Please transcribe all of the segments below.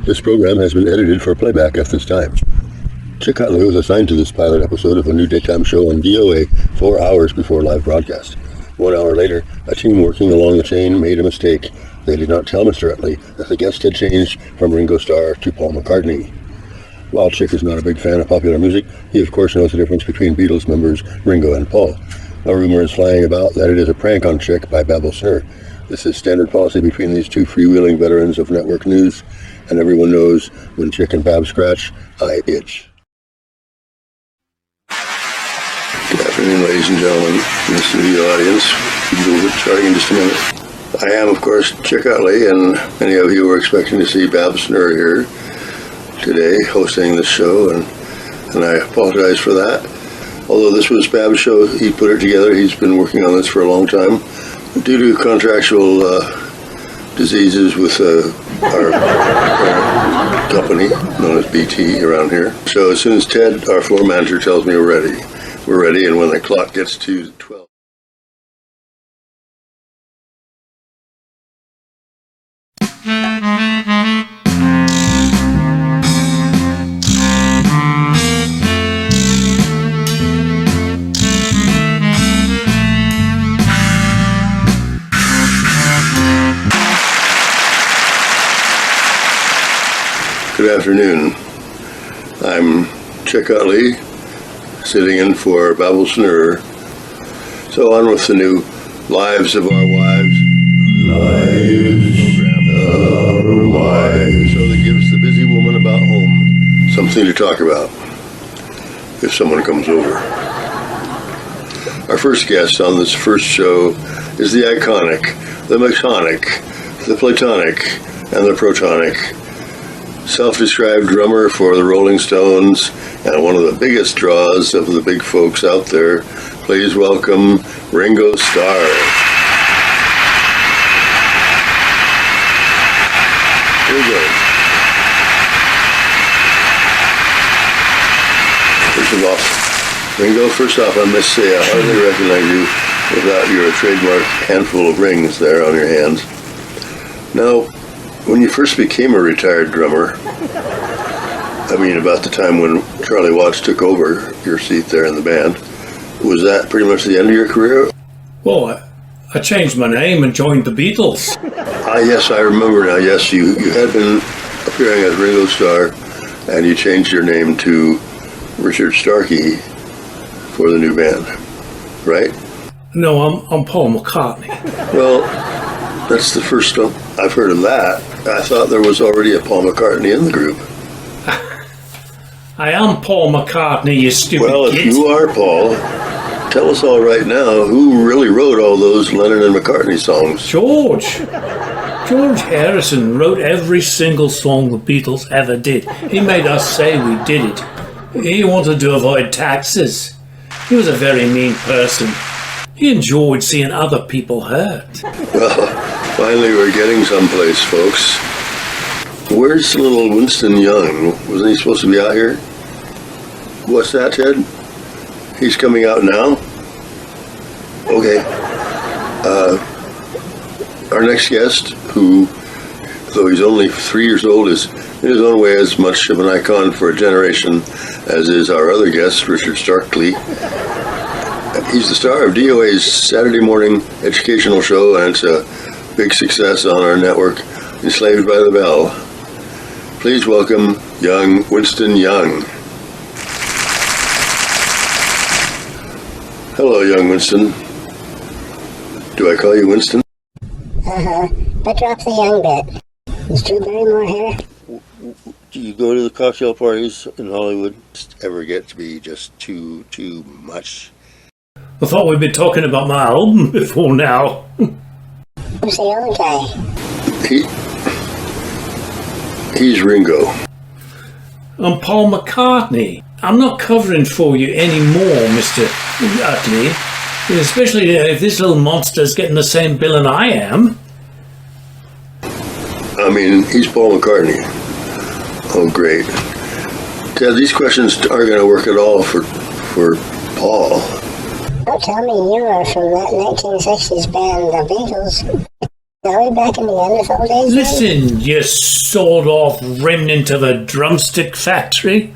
This program has been edited for playback at this time. CHIC was assigned to this pilot episode of a new daytime show on VOA 4 hours before live broadcast. 1 hour later, a team working along the chain made a mistake. They did not tell Mr. Utley that the guest had changed from Ringo Starr to Paul McCartney. While CHIC is not a big fan of popular music, he of course knows the difference between Beatles members Ringo and Paul. A rumor is flying about that it is a prank on CHIC by Babel Snur. This is standard policy between these two freewheeling veterans of network news, and everyone knows when CHIC and Bab scratch, I itch. Good afternoon, ladies and gentlemen, in the studio audience. We'll get starting in just a minute. I am, of course, CHIC Utley, and many of you were expecting to see Bab Snur here today, hosting this show, and I apologize for that. Although this was Bab's show, he put it together. He's been working on this for a long time. Due to contractual diseases with our parent company, known as BT around here. So as soon as Ted, our floor manager, tells me we're ready, and when the clock gets to 12. Good afternoon. I'm CHIC Utley, sitting in for Babel Snur. So on with the new Lives of Our Wives. Lives of Our Wives. So that gives the busy woman about home something to talk about if someone comes over. Our first guest on this first show is the iconic, the metonic, the platonic, and the protonic self-described drummer for the Rolling Stones and one of the biggest draws of the big folks out there. Please welcome Ringo Starr. Here we go. Ringo, first off, I must say I hardly recognize you without your trademark handful of rings there on your hands. Now, when you first became a retired drummer, I mean about the time when Charlie Watts took over your seat there in the band, was that pretty much the end of your career? Well, I changed my name and joined the Beatles. Yes, I remember now. Yes, you had been appearing as Ringo Starr, and you changed your name to Richard Starkey for the new band, right? No, I'm Paul McCartney. Well, that's the first time I've heard of that. I thought there was already a Paul McCartney in the group. I am Paul McCartney, you stupid Well, if git. you are Paul, tell us all right now who really wrote all those Lennon and McCartney songs. George Harrison wrote every single song the Beatles ever did. He made us say we did it. He wanted to avoid taxes. He was a very mean person. He enjoyed seeing other people hurt. Well, finally we're getting someplace, folks. Where's little Winston Young? Wasn't he supposed to be out here? What's that, Ted? He's coming out now? Okay. Our next guest, who, though he's only 3 years old, is in his own way as much of an icon for a generation as is our other guest, Richard Starkey. He's the star of DOA's Saturday morning educational show, and it's a big success on our network, Enslaved by the Bell. Please welcome young Winston Young. Hello, young Winston. Do I call you Winston? But drop the young bit. Is Drew Barrymore here? Do you go to the cocktail parties in Hollywood? Ever get to be just too much? I thought we'd been talking about my album before now. Who's the other guy? He's Ringo. I'm Paul McCartney. I'm not covering for you anymore, Mr. Utley. Especially if this little monster's getting the same billing I am. I mean, he's Paul McCartney. Oh, great. Ted, these questions aren't going to work at all for Paul. Don't tell me you are from that 1960s band, the Beatles. Are we back in the Neanderthal days? Listen, you sawed-off remnant of a drumstick factory.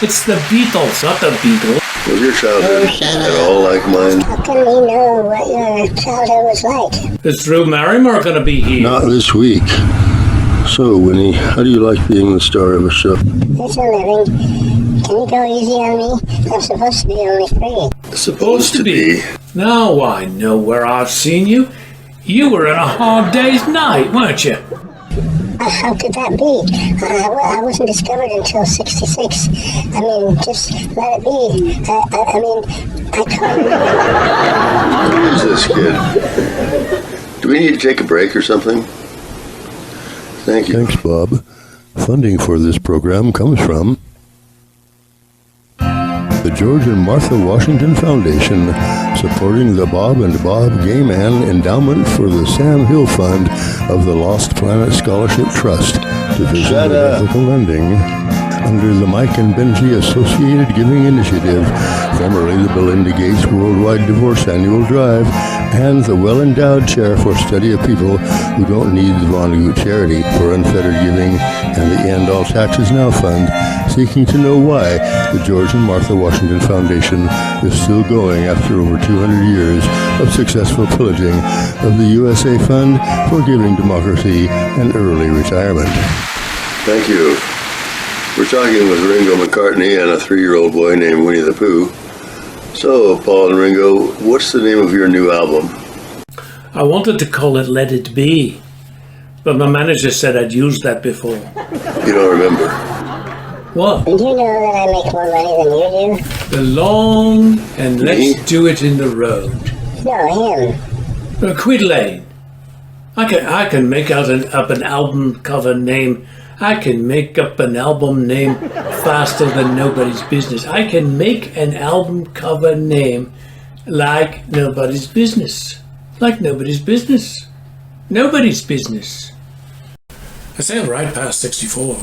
It's the Beatles, not the Beatles. Was your childhood at all like mine? How can we know what your childhood was like? Is Drew Barrymore going to be here? Not this week. So, Winnie, how do you like being the star of a show? It's a living. Can you go easy on me? I'm supposed to be only 3. Supposed to be. Now I know where I've seen you. You were in a hard day's night, weren't you? How could that be? I wasn't discovered until 66. I mean, just let it be. I can't. Who is this kid? Do we need to take a break or something? Thank you. Thanks, Bob. Funding for this program comes from the George and Martha Washington Foundation, supporting the Bob and Bob Gayman Endowment for the Sam Hill Fund of the Lost Planet Scholarship Trust, Division of Ethical Lending, under the Mike and Benji Associated Giving Initiative, formerly the Belinda Gates Worldwide Divorce Annual Drive, and the Well-Endowed Chair for Study of People Who Don't Need the Vonnegut Charity for Unfettered Giving, and the End All Taxes Now Fund, seeking to know why the George and Martha Washington Foundation is still going after over 200 years of successful pillaging of the USA Fund for Giving Democracy and Early Retirement. Thank you. We're talking with Ringo McCartney and a 3-year-old boy named Winnie the Pooh. So, Paul and Ringo, what's the name of your new album? I wanted to call it Let It Be, but my manager said I'd used that before. You don't remember? What? Do you know that I make more money than you do? The long and let's do it in the road. No, him. Quid Lane. I can make out up an album cover name. I can make up an album name faster than nobody's business. I can make an album cover name like nobody's business. Like nobody's business. Nobody's business. I say I'm right past 64.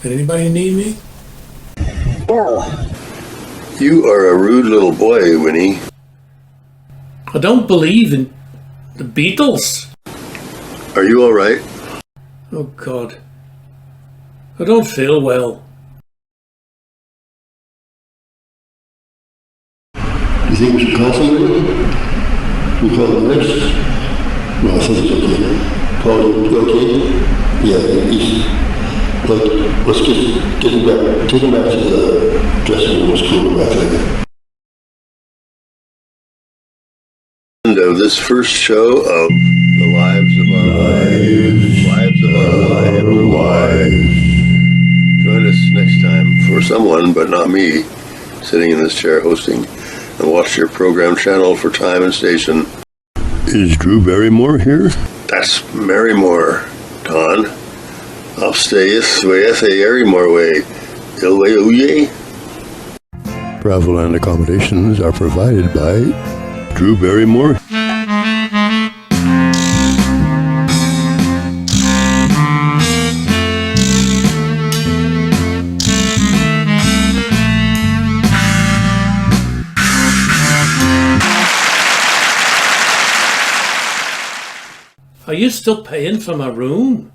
Did anybody need me? No. You are a rude little boy, Winnie. I don't believe in the Beatles. Are you all right? Oh, God. I don't feel well. You think we should call somebody? We call the nurse? No, I think it's okay. Paul, you okay? Yeah, he's like, let's take him back to the dressing room. Let's cool him back there. End of this first show of The Lives of Our Lives. Join us next time for someone, but not me, sitting in this chair hosting, and watch your program channel for time and station. Is Drew Barrymore here? That's Barrymore, Don. Upstairs, with a Barrymore way. Ilway Uye. Travel and accommodations are provided by Drew Barrymore. Are you still paying for my room?